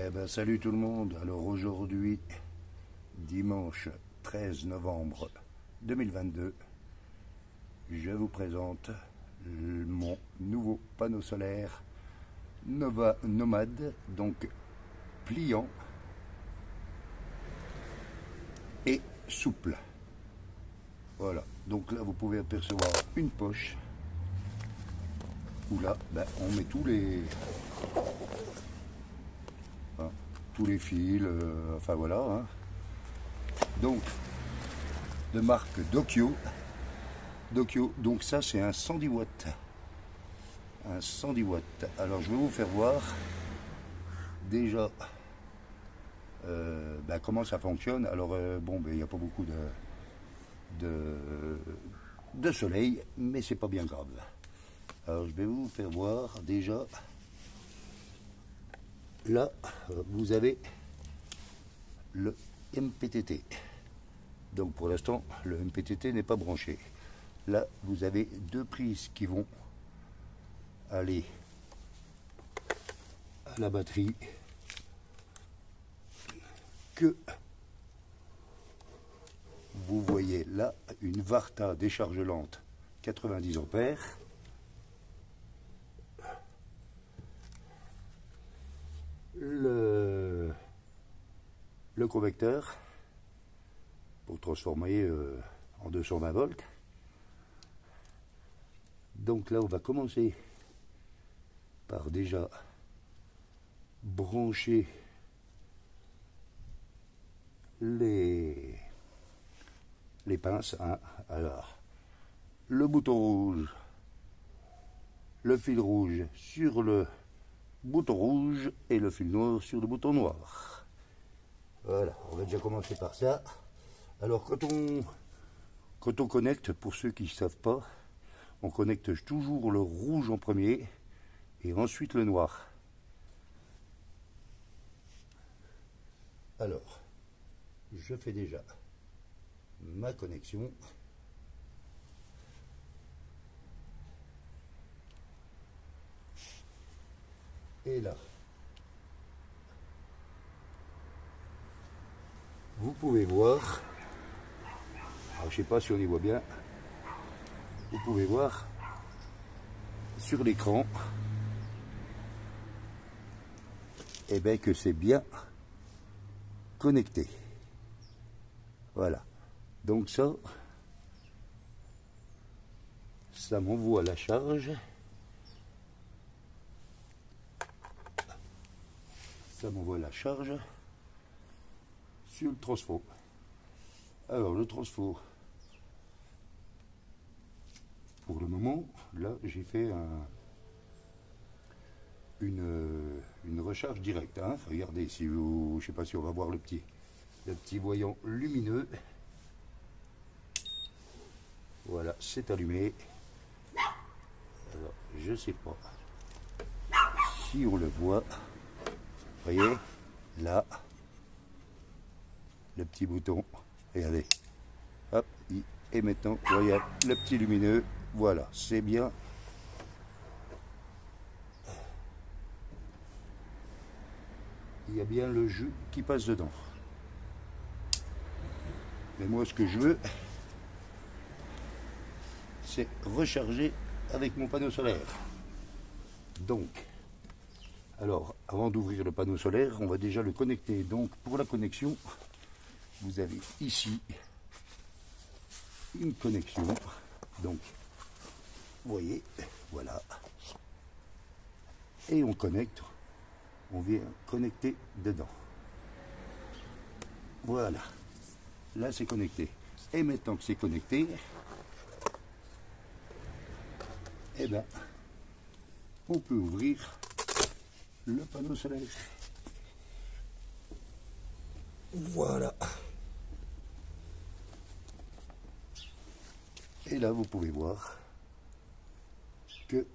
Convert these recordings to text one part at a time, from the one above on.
Eh ben, salut tout le monde. Alors aujourd'hui, dimanche 13 novembre 2022, je vous présente mon nouveau panneau solaire Nova Nomade, donc pliant et souple. Voilà, donc là vous pouvez apercevoir une poche où là on met tous les fils, enfin voilà. Hein. Donc, de marque Dokyo. Donc ça c'est un 110 watts. Un 110 watts. Alors je vais vous faire voir déjà comment ça fonctionne. Alors il n'y a pas beaucoup de soleil, mais c'est pas bien grave. Alors je vais vous faire voir déjà. Là, vous avez le MPTT. Donc pour l'instant, le MPTT n'est pas branché. Là, vous avez deux prises qui vont aller à la batterie que vous voyez là, une Varta décharge lente 90 ampères. Le convecteur pour transformer en 220 volts. Donc là on va commencer par déjà brancher les pinces. Hein. Alors le bouton rouge, le fil rouge sur le bouton rouge et le fil noir sur le bouton noir. Voilà, on va déjà commencer par ça. Alors quand on connecte, pour ceux qui ne savent pas, on connecte toujours le rouge en premier et ensuite le noir. Alors, je fais déjà ma connexion. Et là, vous pouvez voir, alors je ne sais pas si on y voit bien, vous pouvez voir sur l'écran que c'est bien connecté. Voilà, donc ça m'envoie la charge. Ça m'envoie la charge sur le transfo. Alors le transfo, pour le moment, là j'ai fait une recharge directe. Hein. Regardez, si vous, je sais pas si on va voir le petit voyant lumineux. Voilà, c'est allumé. Alors je sais pas si on le voit. Vous voyez, là, le petit bouton, regardez, hop, et maintenant, voyez, le petit lumineux, voilà, c'est bien. Il y a bien le jus qui passe dedans. Mais moi, ce que je veux, c'est recharger avec mon panneau solaire. Donc, alors, avant d'ouvrir le panneau solaire, on va déjà le connecter. Donc, pour la connexion, vous avez ici une connexion. Donc, vous voyez, voilà. Et on connecte, on vient connecter dedans. Voilà. Là, c'est connecté. Et maintenant que c'est connecté, on peut ouvrir le panneau solaire. Voilà. Et là, vous pouvez voir que...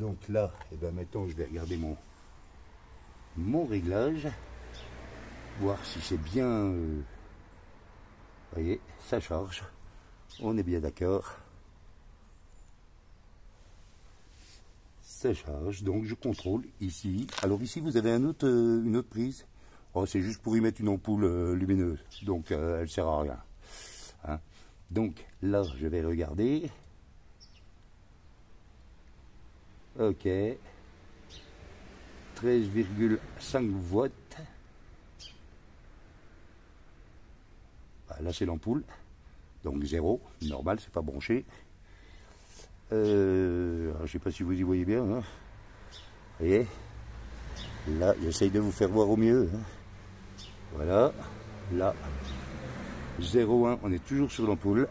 Donc là, maintenant, je vais regarder mon réglage, voir si c'est bien... vous voyez, ça charge. On est bien d'accord. ça charge, donc je contrôle ici. Alors ici vous avez une autre prise. Oh, c'est juste pour y mettre une ampoule lumineuse, donc elle ne sert à rien. Hein. Donc là je vais regarder. Ok. 13,5 watts. Là c'est l'ampoule. Donc 0, normal, c'est pas branché. Je ne sais pas si vous y voyez bien. Hein. Vous voyez? Là, j'essaye de vous faire voir au mieux. Hein. Voilà. Là, 0,1, on est toujours sur l'ampoule.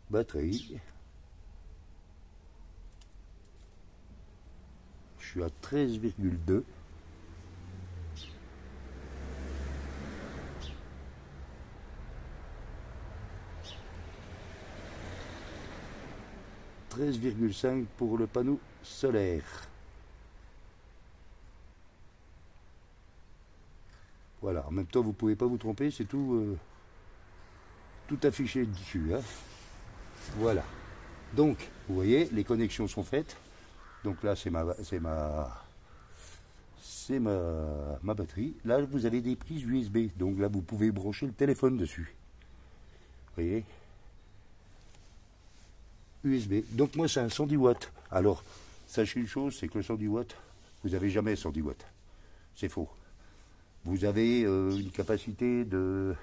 Batterie. Je suis à 13,2. « 13,5 pour le panneau solaire. » Voilà, en même temps vous ne pouvez pas vous tromper, c'est tout, tout affiché dessus. Hein. Voilà. Donc, vous voyez, les connexions sont faites. Donc là, c'est ma batterie. Là, vous avez des prises USB. Donc là, vous pouvez brancher le téléphone dessus. Vous voyez? USB. Donc moi, c'est un 110 watts. Alors, sachez une chose, c'est que le 110 watts, vous n'avez jamais 110 watts. C'est faux. Vous avez une capacité de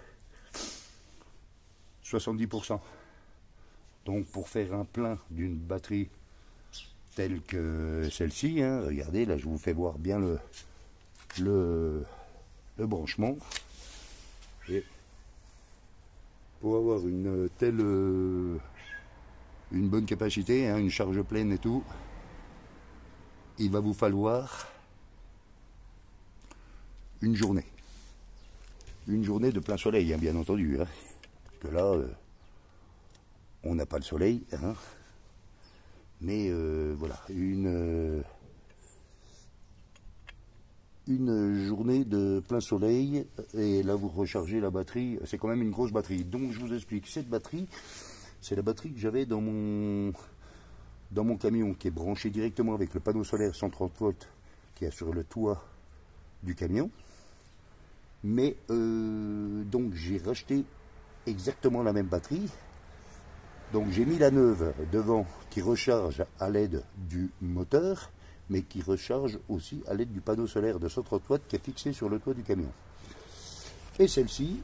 70%. Donc pour faire un plein d'une batterie telle que celle-ci, hein, regardez, là je vous fais voir bien le branchement. Et pour avoir une telle une bonne capacité, hein, une charge pleine et tout, il va vous falloir une journée. Une journée de plein soleil, hein, bien entendu. Hein, parce que là, on n'a pas le soleil. Hein, mais voilà, une journée de plein soleil, et là vous rechargez la batterie. C'est quand même une grosse batterie. Donc je vous explique, cette batterie, c'est la batterie que j'avais dans mon camion, qui est branché directement avec le panneau solaire 130 volts qui est sur le toit du camion. Mais donc j'ai racheté exactement la même batterie. Donc j'ai mis la neuve devant qui recharge à l'aide du moteur, mais qui recharge aussi à l'aide du panneau solaire de 130 watts qui est fixé sur le toit du camion. Et celle-ci,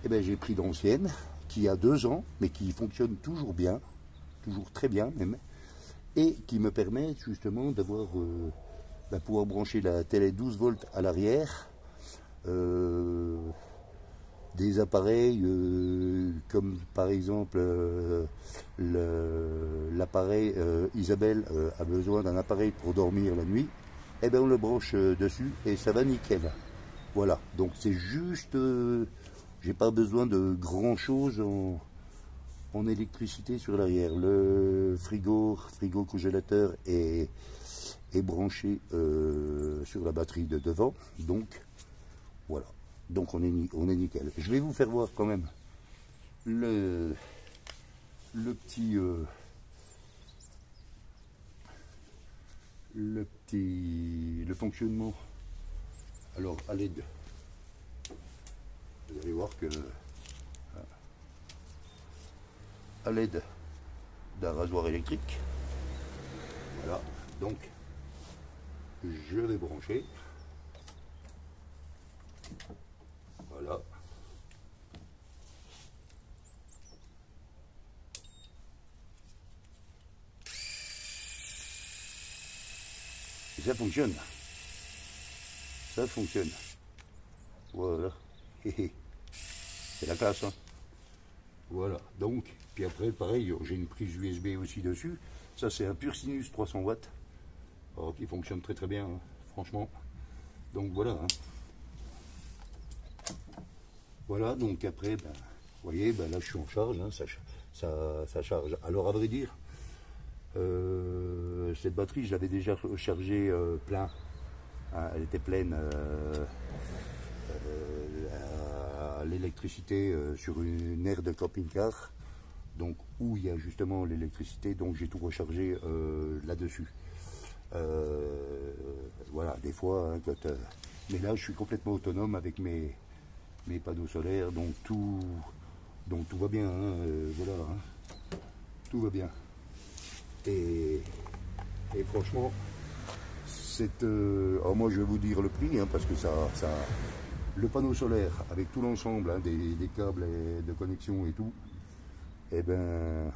eh ben, j'ai pris d'ancienne, qui a 2 ans, mais qui fonctionne toujours bien, toujours très bien même, et qui me permet justement d'avoir pouvoir brancher la télé 12 volts à l'arrière, des appareils comme par exemple l'appareil Isabelle a besoin d'un appareil pour dormir la nuit, et bien on le branche dessus et ça va nickel. Voilà, donc c'est juste, j'ai pas besoin de grand chose en électricité sur l'arrière. Le frigo congélateur est branché sur la batterie de devant, donc voilà. Donc on est nickel. Je vais vous faire voir quand même le fonctionnement. Alors à l'aide, vous allez voir que à l'aide d'un rasoir électrique, voilà, donc je vais brancher. Voilà. Et ça fonctionne. Ça fonctionne. Voilà. C'est la classe. Hein. Voilà. Donc, puis après, pareil, j'ai une prise USB aussi dessus. Ça, c'est un Pursinus 300 watts. Alors, qui fonctionne très très bien, hein, franchement. Donc voilà. Hein. Voilà, donc après, ben, vous voyez, ben là je suis en charge, hein, ça charge. Alors à vrai dire, cette batterie, je l'avais déjà chargée plein, hein, elle était pleine l'électricité sur une aire de camping-car, donc où il y a justement l'électricité, donc j'ai tout rechargé là-dessus. Voilà, des fois, hein, mais là je suis complètement autonome avec mes panneaux solaires, donc tout va bien, hein, voilà, hein, tout va bien. Et franchement, alors moi je vais vous dire le prix, hein, parce que le panneau solaire avec tout l'ensemble, hein, des câbles de connexion et tout, eh ben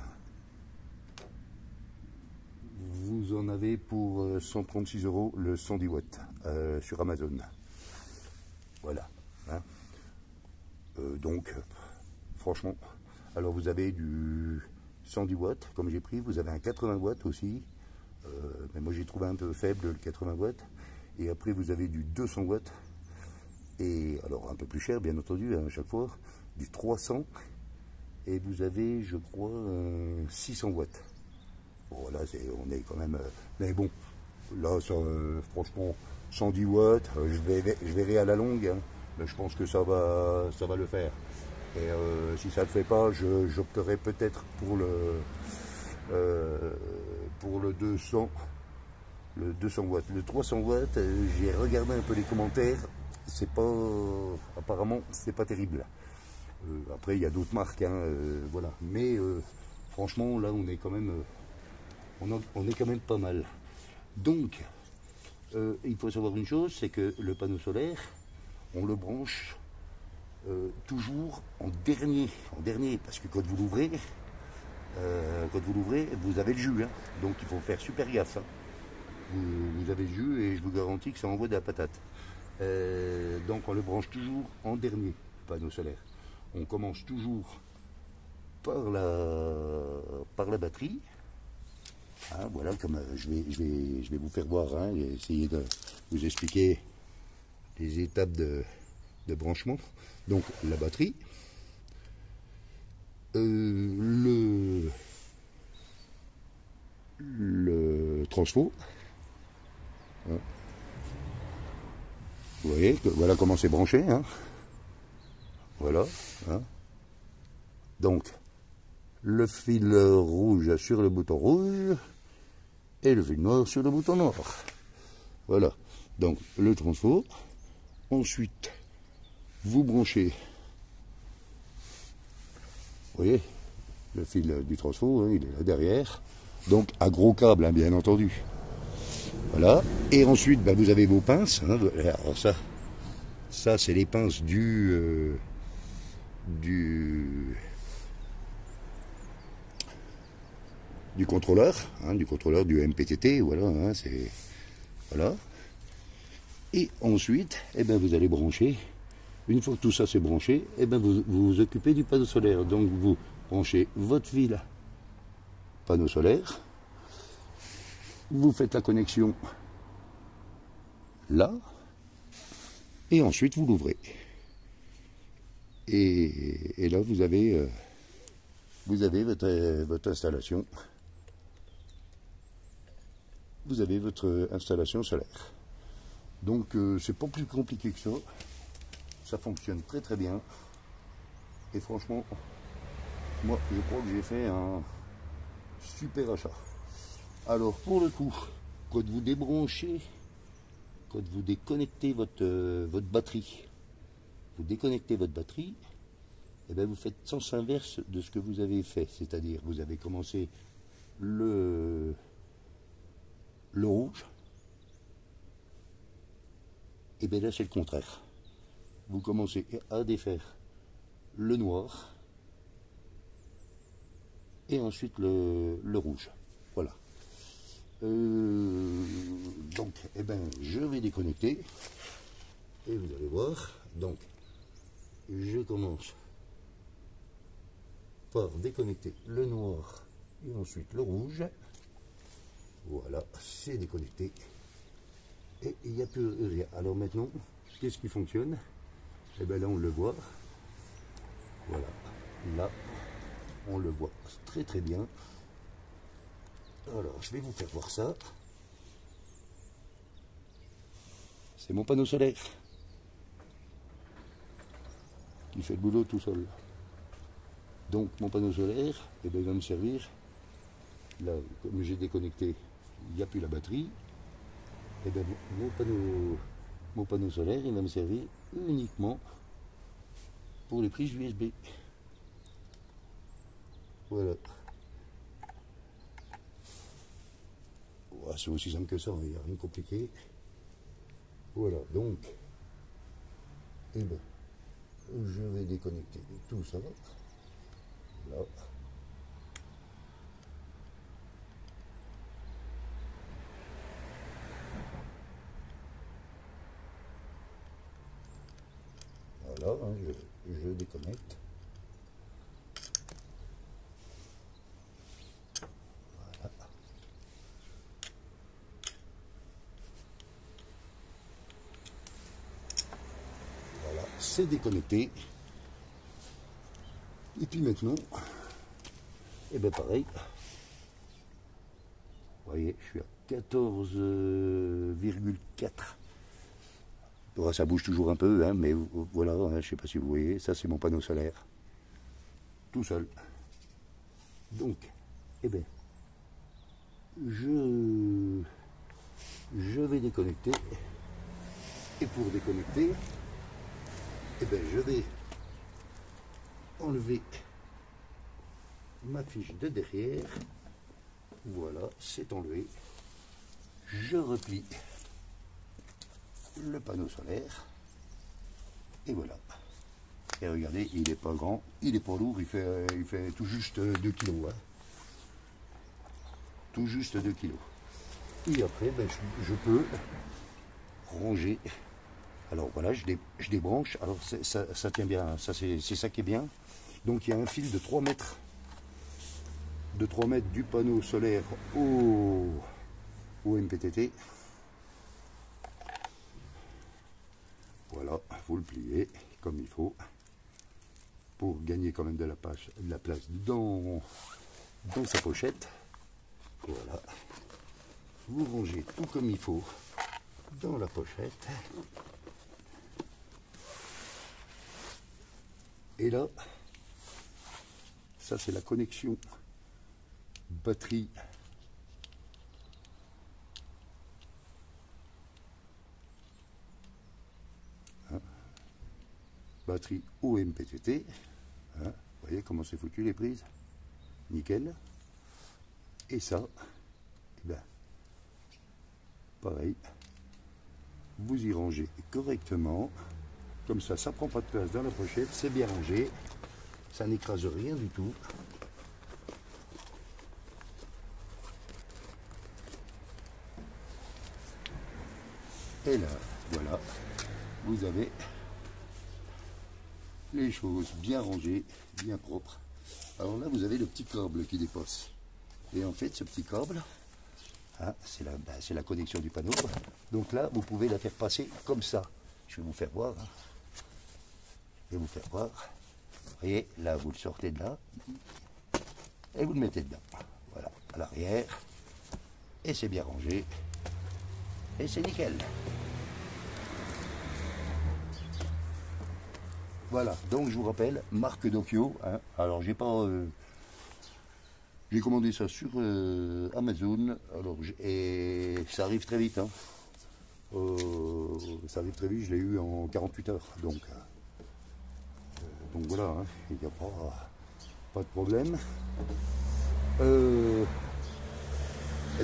vous en avez pour 136 € le 110 watts sur Amazon. Voilà. Hein. Donc, franchement, alors vous avez du 110 watts comme j'ai pris, vous avez un 80 watts aussi, mais moi j'ai trouvé un peu faible le 80 watts, et après vous avez du 200 watts, et alors un peu plus cher bien entendu, hein, à chaque fois, du 300, et vous avez je crois 600 watts. Voilà, on est quand même, mais bon, là ça, franchement 110 watts, je verrai à la longue, hein, mais je pense que ça va le faire. Et si ça ne le fait pas, j'opterai peut-être pour le 200 watts. Le 300 watts, j'ai regardé un peu les commentaires, apparemment c'est pas terrible. Après il y a d'autres marques, hein, voilà. Mais franchement là on est quand même on est quand même pas mal. Donc il faut savoir une chose, c'est que le panneau solaire, on le branche toujours en dernier, parce que quand vous l'ouvrez, vous avez le jus, hein, donc il faut faire super gaffe. Hein. Vous avez le jus et je vous garantis que ça envoie de la patate. Donc on le branche toujours en dernier, le panneau solaire. On commence toujours par la batterie. Hein, voilà, comme je vais vous faire voir, hein, et essayer de vous expliquer les étapes de branchement. Donc la batterie, le transfo, hein. Vous voyez, voilà comment c'est branché, hein. Voilà, hein. Donc le fil rouge sur le bouton rouge et le fil noir sur le bouton noir. Voilà, donc le transfo. Ensuite vous branchez, vous voyez, le fil du transfo, hein, il est là derrière, donc à gros câble, hein, bien entendu. Voilà, et ensuite ben, vous avez vos pinces, hein. Alors ça c'est les pinces du contrôleur, hein, du MPTT, voilà, hein, voilà. Et ensuite, eh ben, vous allez brancher. Une fois que tout ça c'est branché, eh ben, vous vous occupez du panneau solaire. Donc vous branchez votre fil panneau solaire, vous faites la connexion là, et ensuite vous l'ouvrez. Et là vous avez votre installation. Vous avez votre installation solaire. Donc c'est pas plus compliqué que ça. Ça fonctionne très très bien. Et franchement, moi je crois que j'ai fait un super achat. Alors pour le coup, quand vous débranchez, quand vous déconnectez votre batterie, et bien vous faites sens inverse de ce que vous avez fait. C'est-à-dire vous avez commencé le rouge, et bien là c'est le contraire. Vous commencez à défaire le noir et ensuite le rouge. Voilà. Donc, eh ben, je vais déconnecter et vous allez voir. Donc, je commence par déconnecter le noir et ensuite le rouge. Voilà, c'est déconnecté. Et il n'y a plus rien. Alors maintenant, qu'est-ce qui fonctionne? Et bien là, on le voit. Voilà, là, on le voit très très bien. Alors, je vais vous faire voir ça. C'est mon panneau solaire. qui fait le boulot tout seul. Donc mon panneau solaire, eh ben, il va me servir, là comme j'ai déconnecté, il n'y a plus la batterie, et ben, mon panneau solaire, il va me servir uniquement pour les prises USB. Voilà. Ouais, c'est aussi simple que ça, il n'y a rien de compliqué. Voilà, donc, eh ben, je vais déconnecter tout ça. Là. Voilà, hein, je déconnecte. Voilà. Voilà, c'est déconnecté. Et puis maintenant, et bien pareil, vous voyez, je suis à 14,4. Ouais, ça bouge toujours un peu, hein, mais voilà, hein, je ne sais pas si vous voyez, ça c'est mon panneau solaire, tout seul. Donc, eh bien, je vais déconnecter, et pour déconnecter, eh bien, je vais enlever ma fiche de derrière. Voilà, c'est enlevé. Je replie le panneau solaire. Et voilà. Et regardez, il n'est pas grand, il n'est pas lourd, il fait tout juste 2 kg. Hein. Tout juste 2 kg. Et après, ben, je peux ranger. Alors voilà, je débranche. Alors ça tient bien, ça c'est ça qui est bien. Donc il y a un fil de 3 mètres. De 3 mètres du panneau solaire au MPTT. Voilà, vous le pliez comme il faut pour gagner quand même de la place dans sa pochette. Voilà, vous rangez tout comme il faut dans la pochette. Et là, ça c'est la connexion batterie batterie au MPTT. Hein, vous voyez comment c'est foutu les prises, nickel. Et ça, eh ben, pareil, vous y rangez correctement, comme ça prend pas de place dans la pochette, c'est bien rangé, ça n'écrase rien du tout. Et là, voilà, vous avez les choses bien rangées, bien propres. Alors là, vous avez le petit câble qui dépasse. Et en fait, ce petit câble, hein, c'est la connexion du panneau. Donc là, vous pouvez la faire passer comme ça. Je vais vous faire voir. Hein. Je vais vous faire voir. Vous voyez, là, vous le sortez de là. Et vous le mettez dedans. Voilà, à l'arrière. Et c'est bien rangé. Et c'est nickel. Voilà, donc je vous rappelle, marque Dokyo. Hein. Alors j'ai pas, j'ai commandé ça sur Amazon. Alors et ça arrive très vite. Hein. Ça arrive très vite. Je l'ai eu en 48 heures. Donc voilà, hein. Il n'y a pas de problème. Eh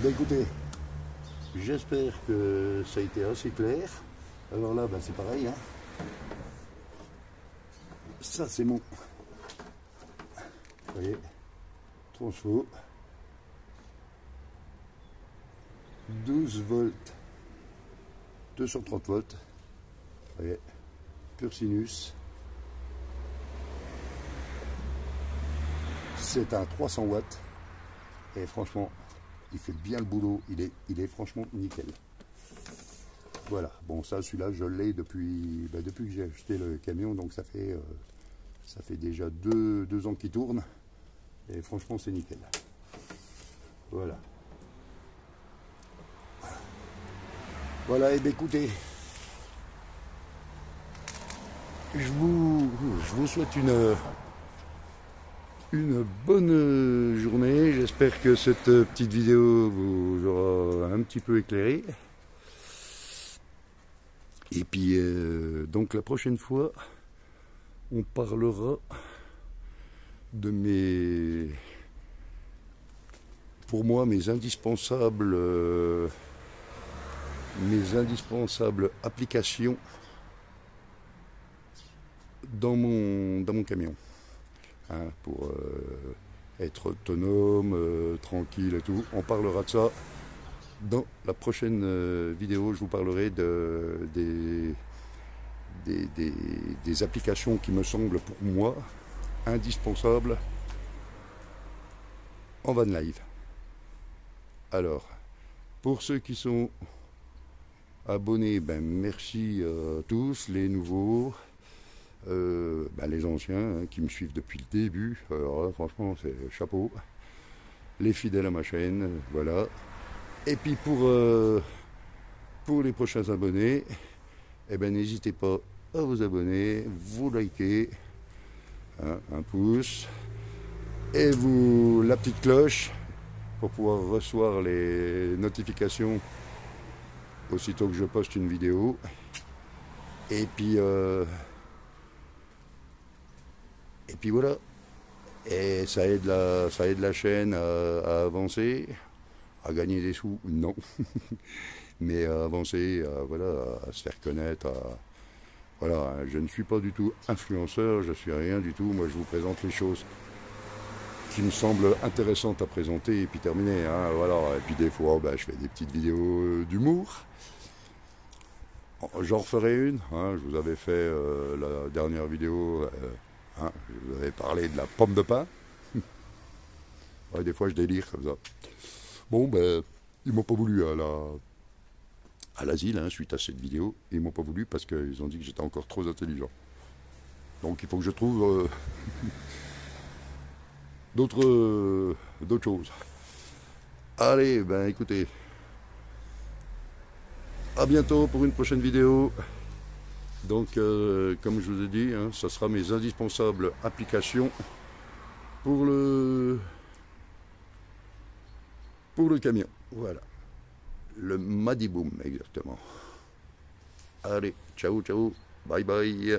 bien écoutez, j'espère que ça a été assez clair. Alors là, ben, c'est pareil. Hein. Ça c'est mon, vous voyez, transfo, 12 volts, 230 volts, vous voyez, pur sinus, c'est un 300 watts, et franchement, il fait bien le boulot, il est franchement nickel. Voilà, bon ça, celui-là, je l'ai depuis que j'ai acheté le camion, donc ça fait déjà deux ans qu'il tourne, et franchement, c'est nickel. Voilà. Voilà, et bien écoutez, je vous souhaite une bonne journée. J'espère que cette petite vidéo vous aura un petit peu éclairé. Et puis, donc la prochaine fois, on parlera de pour moi, mes indispensables applications dans mon camion. Hein, pour être autonome, tranquille et tout. On parlera de ça dans la prochaine vidéo. Je vous parlerai des applications qui me semblent pour moi indispensables en van life. Alors, pour ceux qui sont abonnés, ben merci à tous, les nouveaux, les anciens qui me suivent depuis le début. Alors là, franchement, c'est chapeau. Les fidèles à ma chaîne, voilà. Et puis pour les prochains abonnés, n'hésitez pas à vous abonner, vous liker, hein, un pouce, et la petite cloche pour pouvoir recevoir les notifications aussitôt que je poste une vidéo. Et puis voilà. Et ça aide la chaîne à avancer, à gagner des sous, non. Mais à avancer, à se faire connaître. Voilà, je ne suis pas du tout influenceur, je suis rien du tout. Moi, je vous présente les choses qui me semblent intéressantes à présenter et puis terminer. Hein, voilà. Et puis des fois, je fais des petites vidéos d'humour. J'en referai une. Hein, je vous avais fait la dernière vidéo. Hein, je vous avais parlé de la pomme de pin. Ouais, des fois, je délire comme ça. Bon, ils m'ont pas voulu à l'asile, hein, suite à cette vidéo. Ils m'ont pas voulu parce qu'ils ont dit que j'étais encore trop intelligent. Donc, il faut que je trouve d'autres choses. Allez, écoutez. À bientôt pour une prochaine vidéo. Donc, comme je vous ai dit, hein, ça sera mes indispensables applications pour le camion. Voilà. Le Madiboom, exactement. Allez, ciao, ciao, bye bye.